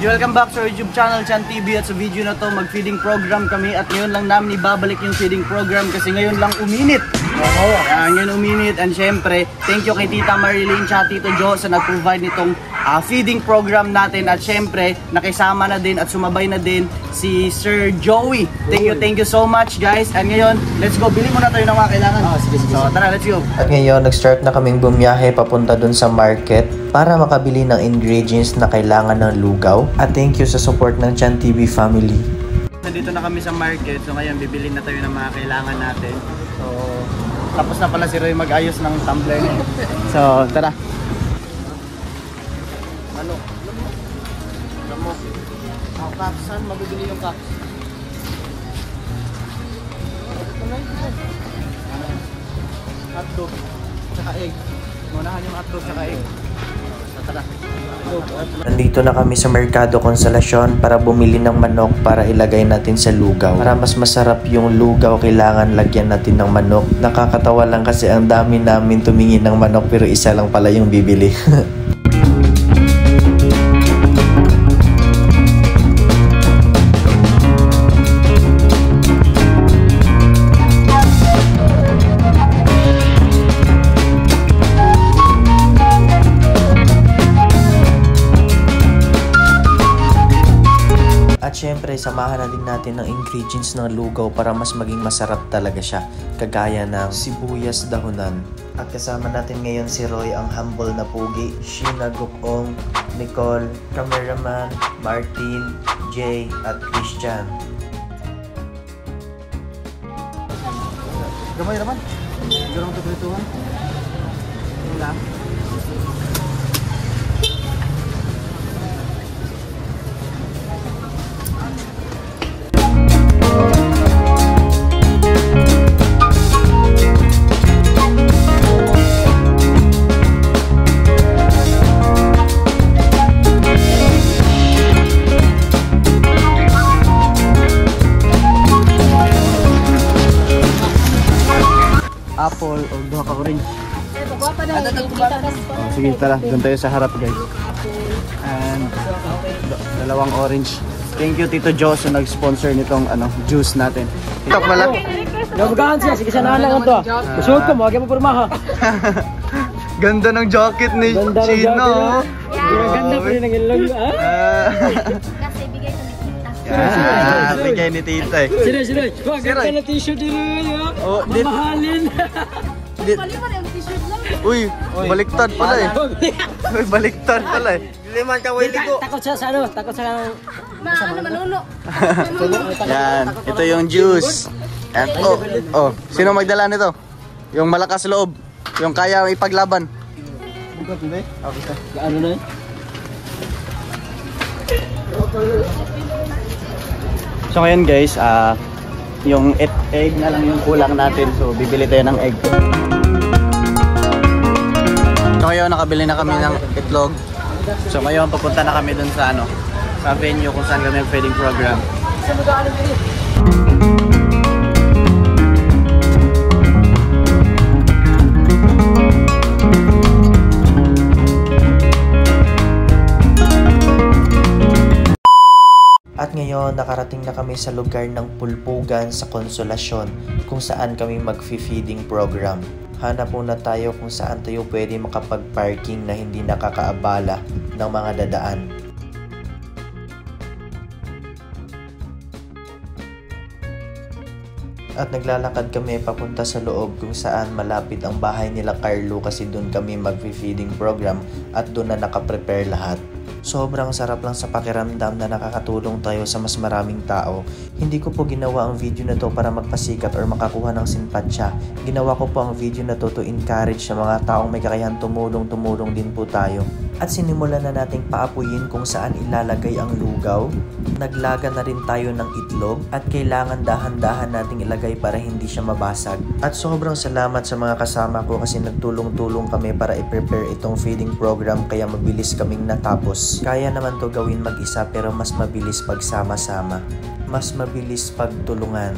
Welcome back sa YouTube channel Chan TV. At sa video na to mag-feeding program kami. At ngayon lang namin ibabalik yung feeding program kasi ngayon lang uminit. Ngayon uminit. And syempre, thank you kay Tita Marilyn at Tito Joe sa nag-provide nitong feeding program natin. At syempre, nakisama na din at sumabay na din si Sir Joey. Thank you so much guys. And ngayon, let's go. Bili muna tayo ng mga kailangan. So tara, let's go. At ngayon, nag-start na kaming bumiyahe papunta dun sa market para makabili ng ingredients na kailangan ng lugaw. At thank you sa support ng Chan TV family. Nandito na kami sa market. So ngayon, bibili na tayo ng mga kailangan natin. So, tapos na pala si Roy mag-ayos ng tumbler niya. So, tara. Ano? Lamok. Oh, cups. Saan mabibili yung cups? Hotdog. Tsaka egg. Munahan yung hotdog tsaka egg. Nandito na kami sa Mercado Consolacion para bumili ng manok para ilagay natin sa lugaw. Para mas masarap yung lugaw, kailangan lagyan natin ng manok. Nakakatawa lang kasi ang dami namin tumingin ng manok pero isa lang pala yung bibili. Siyempre, samahan na din natin ng ingredients ng lugaw para mas maging masarap talaga siya. Kagaya ng sibuyas dahunan. At kasama natin ngayon si Roy, ang humble na pugi, Sheena Gukong, Nicole, cameraman, Martin, Jay, at Christian. Gamay naman. Garang tutuhan. Wala. Apple o duha ka orange. Sige, tara. Doon tayo sa harap guys. And dalawang orange. Thank you Tito Joe sa nag-sponsor nitong juice natin. Ito pala. Nabagahan siya. Sige, sanahan lang ito. Masuot ko mo. Huwag mo pormaha. Ganda ng jacket ni Chino. Ganda pa rin ng ilong. Kasi bigay ko ni Tita. Bigay ni Tita eh. Sino. Huwag ganda na t-shirt din yun. Mamahalin. Mali pa rin yung t-shirt lang. Uy, baliktad pala eh. Uy, baliktad pala eh. Liman ka, Willy ko. Takot siya sa ano? Takot siya ng... Manuno. Yan, ito yung juice. And sino magdala nito? Yung malakas loob. Yung kaya ipaglaban. Bukat ba eh? Ano na eh? So ngayon guys, yung egg na lang yung kulang natin. So bibili tayo ng egg. So ngayon nakabili na kami ng itlog. So ngayon papunta na kami dun sa sa venue kung saan kami mag-feeding program. At ngayon, nakarating na kami sa lugar ng Pulpugan sa Consolacion kung saan kami mag-feeding program. Hanap muna tayo kung saan tayo pwede makapag-parking na hindi nakakaabala ng mga dadaan. At naglalakad kami papunta sa loob kung saan malapit ang bahay nila Carlo kasi doon kami mag-feeding program at doon na nakaprepare lahat. Sobrang sarap lang sa pakiramdam na nakakatulong tayo sa mas maraming tao. Hindi ko po ginawa ang video na to para magpasikat or makakuha ng simpatsya. Ginawa ko po ang video na to encourage sa mga taong may kakayahan tumulong din po tayo. At sinimulan na nating paapuyin kung saan ilalagay ang lugaw. Naglaga na rin tayo ng itlog at kailangan dahan-dahan nating ilagay para hindi siya mabasag. At sobrang salamat sa mga kasama ko kasi nagtulong-tulong kami para i-prepare itong feeding program kaya mabilis kaming natapos. Kaya naman to gawin mag-isa pero mas mabilis pagsama-sama. Mas mabilis pagtulungan.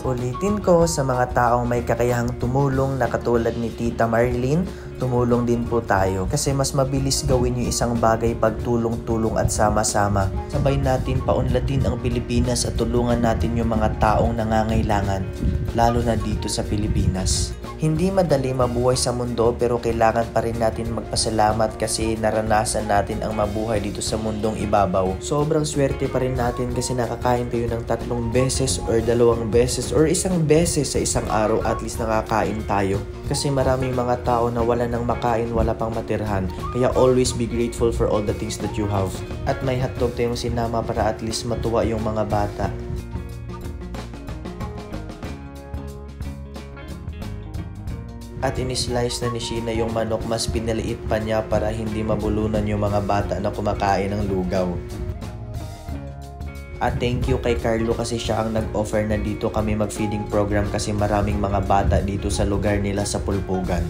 Ulitin ko sa mga taong may kakayahang tumulong na katulad ni Tita Marilyn, tumulong din po tayo kasi mas mabilis gawin yung isang bagay pag tulong-tulong at sama-sama. Sabay natin paunlatin ang Pilipinas at tulungan natin yung mga taong nangangailangan, lalo na dito sa Pilipinas. Hindi madali mabuhay sa mundo pero kailangan pa rin natin magpasalamat kasi naranasan natin ang mabuhay dito sa mundong ibabaw. Sobrang swerte pa rin natin kasi nakakain tayo ng 3 beses or 2 beses or 1 beses sa isang araw, at least nakakain tayo. Kasi maraming mga tao na wala nang makain, wala pang matirhan. Kaya always be grateful for all the things that you have. At may hotdog tayong sinama para at least matuwa yung mga bata. At inislice na ni Sheena yung manok, mas pinaliit pa niya para hindi mabulunan yung mga bata na kumakain ng lugaw. At thank you kay Carlo kasi siya ang nag-offer na dito kami mag-feeding program kasi maraming mga bata dito sa lugar nila sa Pulpugan.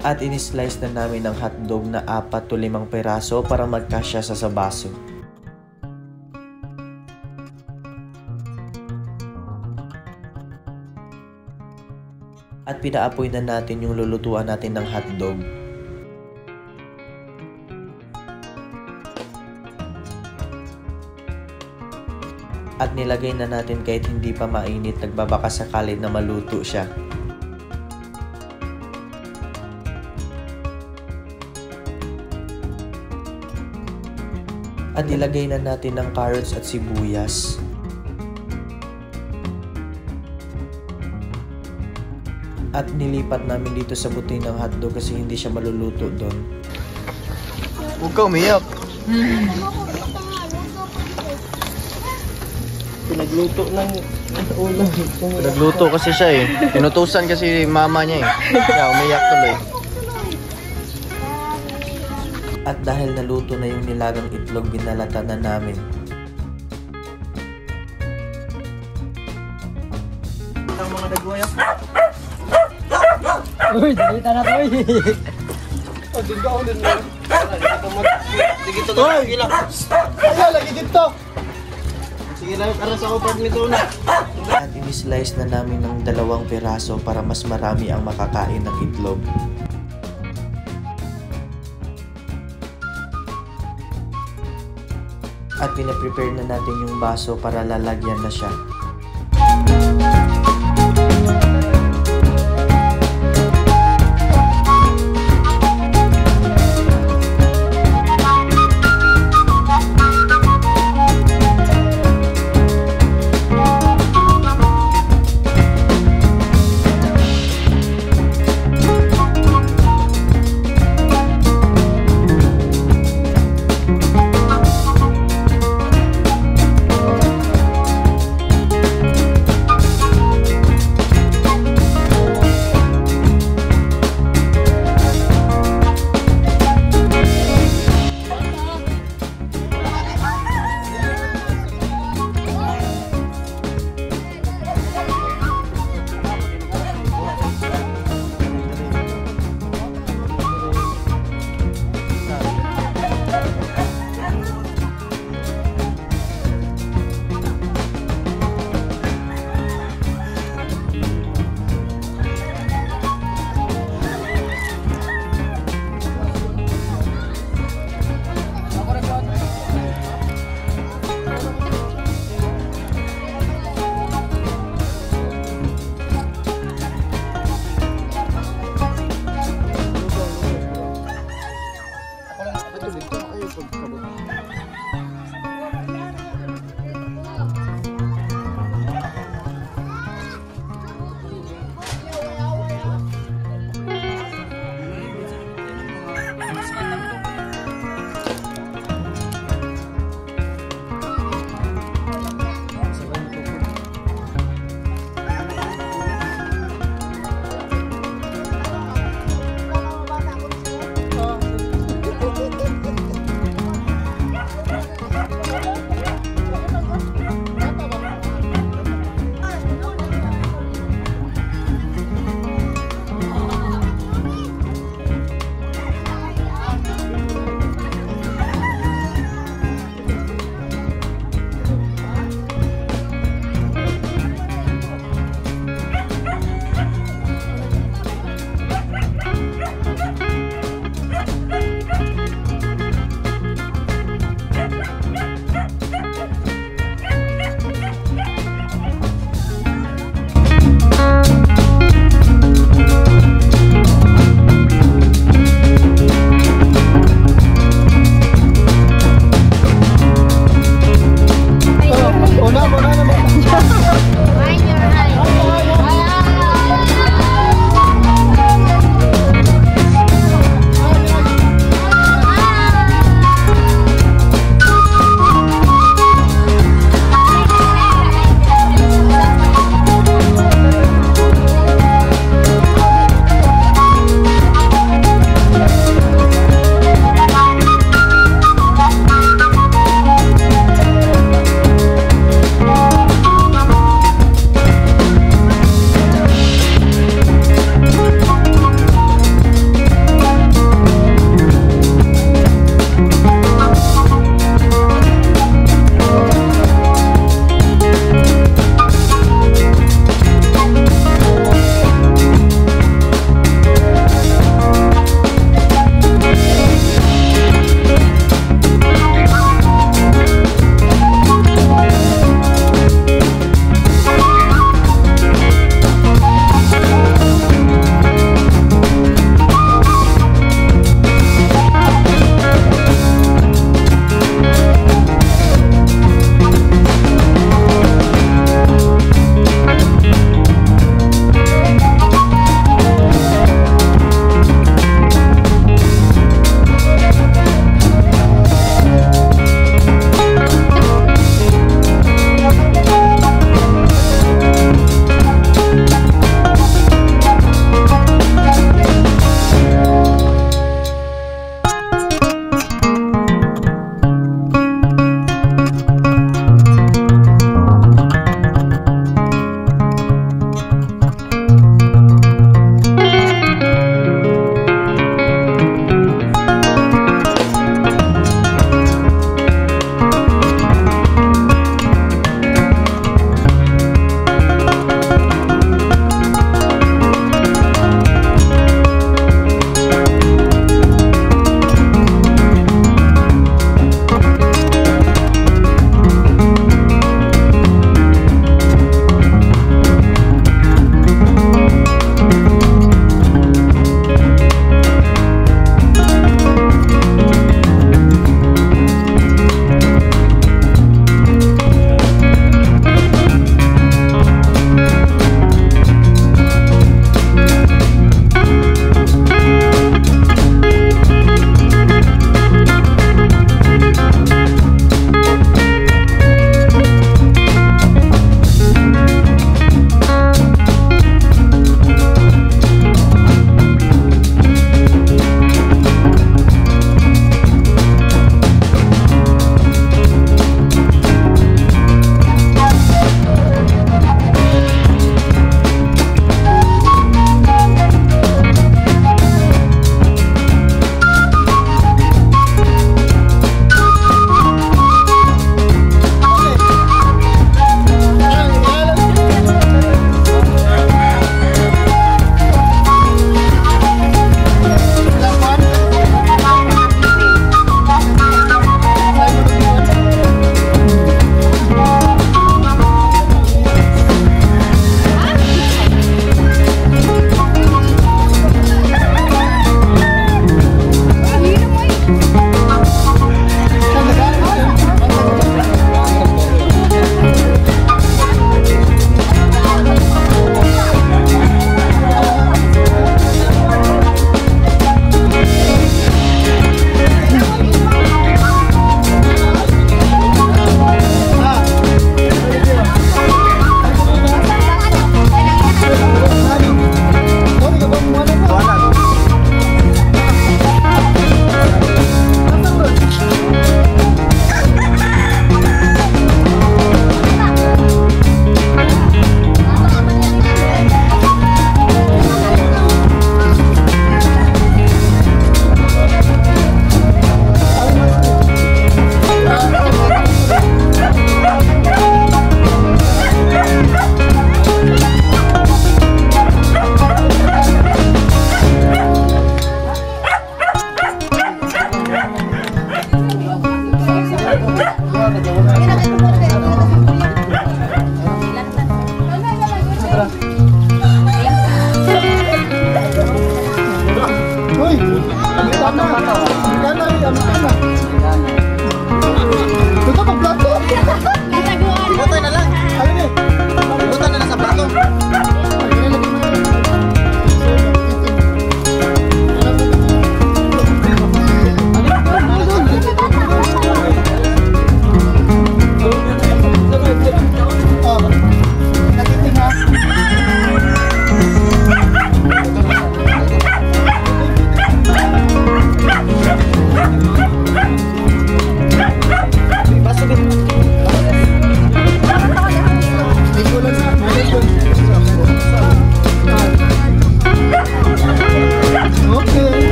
At inislice na namin ng hotdog na 4 to 5 peraso para magkasya sa baso. At pinaapoy na natin yung lulutuan natin ng hotdog. At nilagay na natin kahit hindi pa mainit, nagbabaka sakali na maluto siya. At ilagay na natin ng carrots at sibuyas. At nilipat namin dito sa buti ng hotdog kasi hindi siya maluluto doon. Huwag ka umiyak. Pinagluto ng ulo. Nagluto kasi siya eh. Tinutusan kasi mama niya eh. Kaya umiyak tuloy. At dahil naluto na yung nilagang itlog, binalatan na namin. Ang mga nagwayak. Uy, dito na to. Sige to na. Sige lang. Ayaw, lagi dito. Sige lang, aras ako pag nito na. At inislice na namin ng 2 peraso para mas marami ang makakain ng itlog. At pinaprepare na natin yung baso para lalagyan na siya.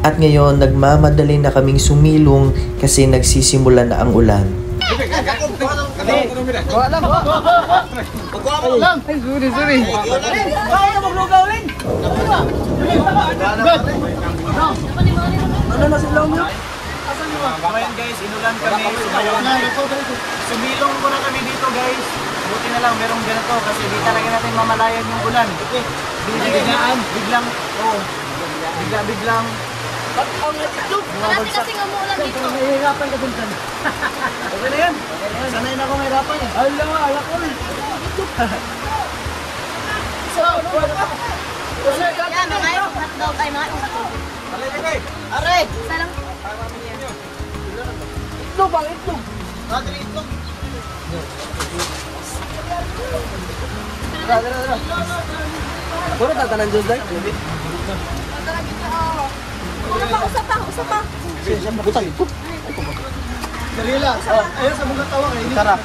At ngayon, nagmamadali na kaming sumilong kasi nagsisimula na ang ulan. Ngayon guys, inulan kami. Sumilong muna kami dito guys. Buti na lang, merong ganito kasi di talaga natin mamalayan yung ulan. Biglang. Dati kasi umuulan dito. Nahihirapan ka dun dyan. Okay na yan. Sanay na akong hirapan eh. Ala ko. Yan, mga hotdog ay mga hotdog. Aray! Isa lang. Itlog bang itlog? Tara. Puro tatanan Diyos dahil. Usap pa. Dalila. Ayun sa mga tawa kayo. Sarap.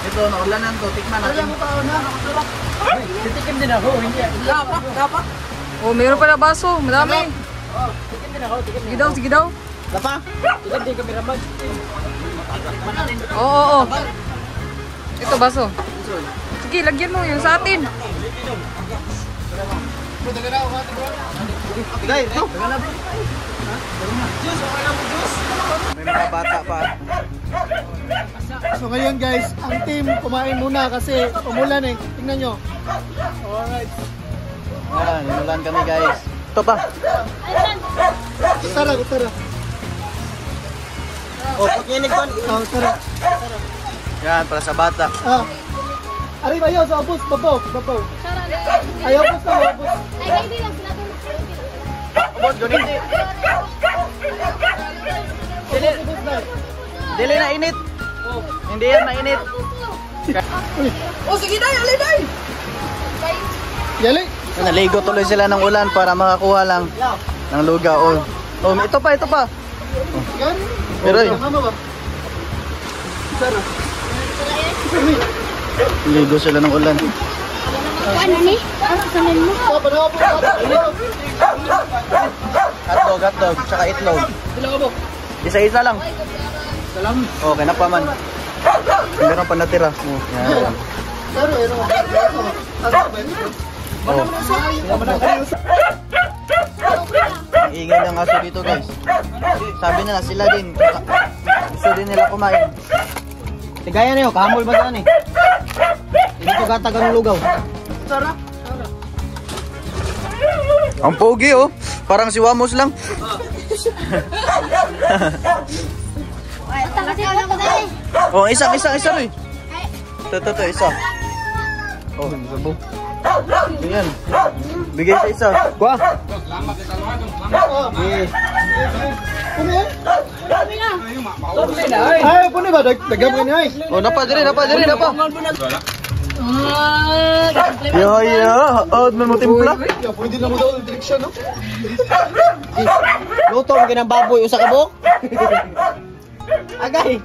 Ito, naulanan to. Tikman natin. Titikim din ako. Hindi. Kapak. Oh, meron pala baso. Madami. Tikim din ako. Sige daw. Lapa? Tikim din kami ramad. Oo. Ito baso. Sige, lagyan mo yung sa atin. Guys, ito. May mga bata pa. So ngayon guys, ang team kumain muna kasi umulan eh. Tingnan nyo. Alright. Ayan, inulan kami guys. Ito pa. Tara. Oh, pakinig ko. Tara. Yan, para sa bata. Ari bayo sa obos, babaw. Sarap. Ayaw po sa obos. Ay, hindi lang sila doon. Boss, ganun din. Dili na init. Hindi yan mainit. Sige day, alay day. Yali. Naligo tuloy sila ng ulan para makakuha lang ng lugaw. Oh, ito pa. Yan. Pero Tama ba? Tara. ligo sila ng ulan. Ano ni? Ano sanin mo? Hotdog, tsaka itlog. Isa-isa lang. Okay na pa man. Meron pa natira. Yan. Oh. Ingay ng aso dito guys. Sabi nila sila din. Gusto din nila kumain. Tigaya na yun, kahamol ba dyan eh? Hindi ko gatagang lugaw. Sarap. Ang pogi oh. Parang si Wamos lang. Oh, isa rin. Ito, isa. Oh, sabo. Ayan. Bigay sa isa. Kuha. Ay, puno ba? Dagam ka niya eh. Oh, napa. Yo. Oh, may mo timpla. Pwede na mo daw yung direksyon, no? Luto mo kinang baboy usa ka buok. Agay.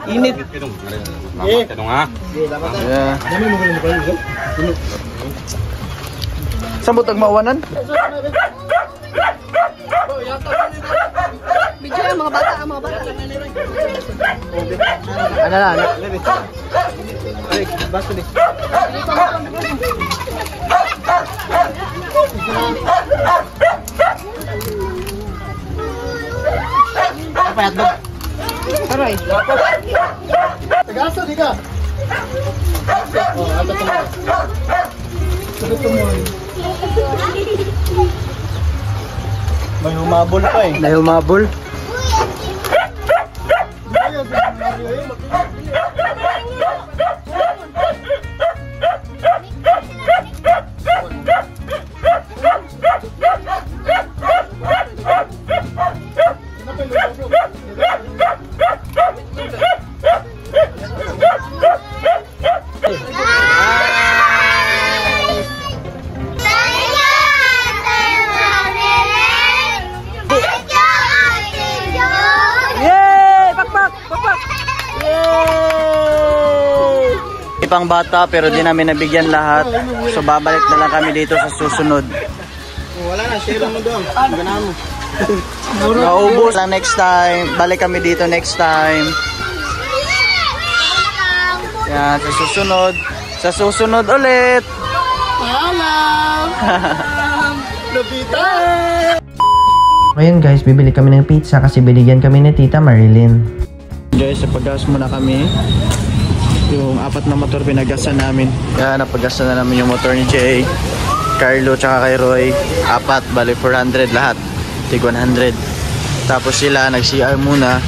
Init. Tanong ha. Yeah. Dami mo ganun ba yun? Saan butag mawanan? Video ang mga bata, Ano na, baby. Ay, baso di. Apa ya, Dok? Aray. Tagaso, di ka? Oh, ato ka na. Ito mo. May humabol pa eh. May humabol. Pang bata pero di namin nabigyan lahat. So babalik na lang kami dito sa susunod. Wala na, share mo doon. Ganahan mo. Naubos lang next time. Balik kami dito next time. Yan, sa susunod ulit. Paalam! Lobita! Ngayon guys, bibili kami ng pizza kasi binigyan kami ni Tita Marilyn. Guys, napag-gas muna kami. Yung 4 na motor pinagasan namin. Yan, napagasan na namin yung motor ni Jay, Carlo, tsaka kay Roy. 4, bali 400 lahat. Tig 100. Tapos sila nag-CR muna.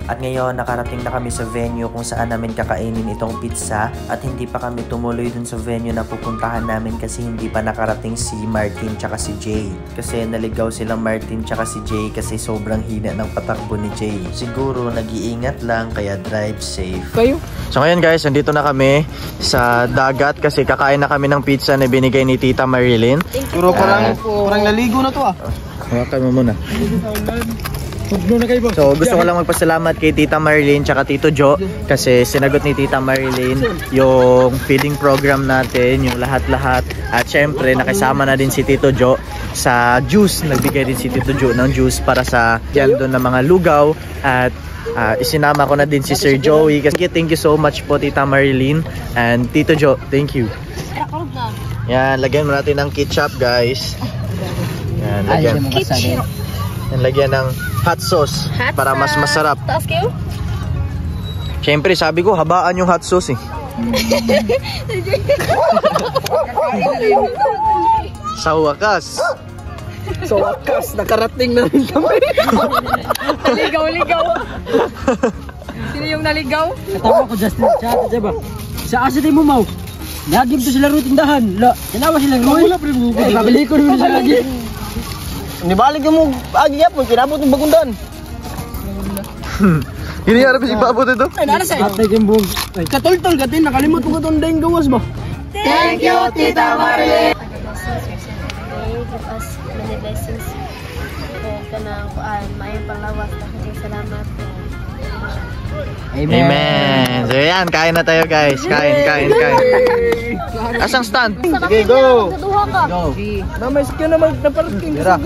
At ngayon, nakarating na kami sa venue kung saan namin kakainin itong pizza. At hindi pa kami tumuloy dun sa venue na pupuntahan namin kasi hindi pa nakarating si Martin tsaka si Jay. Kasi naligaw silang Martin tsaka si Jay kasi sobrang hina ng patakbo ni Jay. Siguro nag-iingat lang kaya drive safe. Kayo? So ngayon guys, nandito na kami sa dagat kasi kakain na kami ng pizza na binigay ni Tita Marilyn. Puro parang naligo na to ah. Hawakan mo muna. So gusto ko lang magpasalamat kay Tita Marilyn tsaka Tito Jo kasi sinagot ni Tita Marilyn yung feeding program natin, yung lahat-lahat. At syempre nakisama na din si Tito Jo sa juice. Nagbigay din si Tito Jo ng juice para sa yan doon na mga lugaw. At isinama ko na din si Sir Joey kasi thank you so much po Tita Marilyn and Tito Jo, thank you. Yan, lagyan mo natin ng ketchup guys. Yan, lagyan. Yan, lagyan ng hot sauce para mas masarap. Taas kayo? Siyempre sabi ko habaan yung hot sauce eh. Sa wakas nakarating na rin kami. Naligaw. Sino yung naligaw? Katawa ko Justin chat, diba? Sa asa mo mau. Lagi to sila rutindahan. La, tinawa sila Roy. Babalik ko rin sila lagi. Nibalik mo agi yapon kinabot ng bagundan. Ini harap si babot ito. Ay, nara sa iyo. Katultol gatin, nakalimot ko itong daing gawas ba? Thank you, Tita Marilyn! Give us many blessings. Kanang mayang panglawas. Salamat. Amen. So yan, kain na tayo guys. Kain. Asang stand? Sige, go! Kaduha ka. Go. Namayos ka na magnaparking. Tira.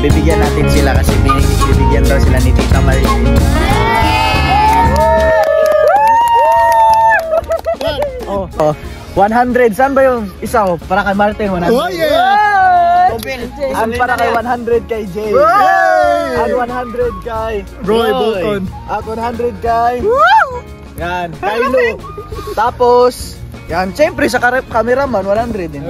Bibigyan natin sila kasi bibigyan daw sila ni Tita Marilyn. Oh, 100. Saan ba yung isa? Oh, para kay Martin, 100. Oh yeah! Ang para kay 100 kay Jay. At 100 kay Roy Bolton. At 100 kay yan, Kylo. Tapos yan, siyempre sa cameraman 100 din.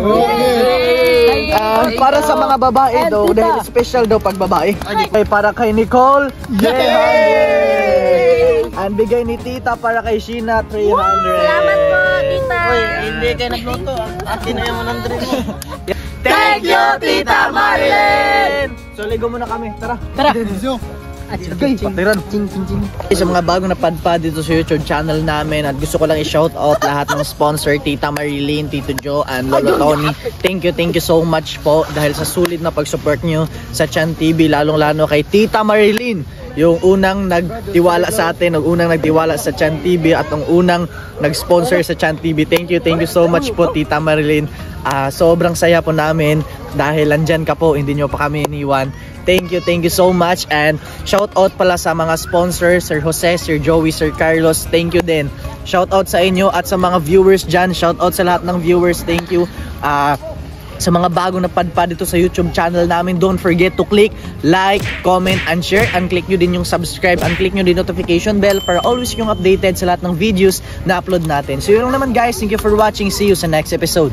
Para sa mga babae daw, dahil special daw pag babae. Okay, para kay Nicole, 300. Ang bigay ni Tita para kay Sheena, 300. Salamat po, tita. Hindi kayo nagluto. Akin na yung 100 mo. Thank you, Tita Marilyn! So, ligo muna kami. Tara. Okay, patiran. Sa mga bagong napadpad dito sa YouTube channel namin at gusto ko lang i-shout out lahat ng sponsor, Tita Marilyn, Tito Joe, and Lolo Tony. Thank you so much po dahil sa sulit na pag-support nyo sa Chan TV, lalong-lalo kay Tita Marilyn, yung unang nagtiwala sa atin, yung unang nagtiwala sa Chan TV at yung unang nag-sponsor sa Chan TV. Thank you so much po, Tita Marilyn. Sobrang saya po namin dahil andyan ka po, hindi nyo pa kami iniwan. Thank you so much, and shout out pala sa mga sponsors, Sir Jose, Sir Joey, Sir Carlos, thank you din. Shout out sa inyo at sa mga viewers dyan, shout out sa lahat ng viewers, thank you. Sa mga bagong napadpad dito sa YouTube channel namin, don't forget to click like, comment, and share, and click nyo din yung subscribe, and click nyo din notification bell para always yung updated sa lahat ng videos na upload natin. So yun lang naman guys, thank you for watching, see you sa next episode.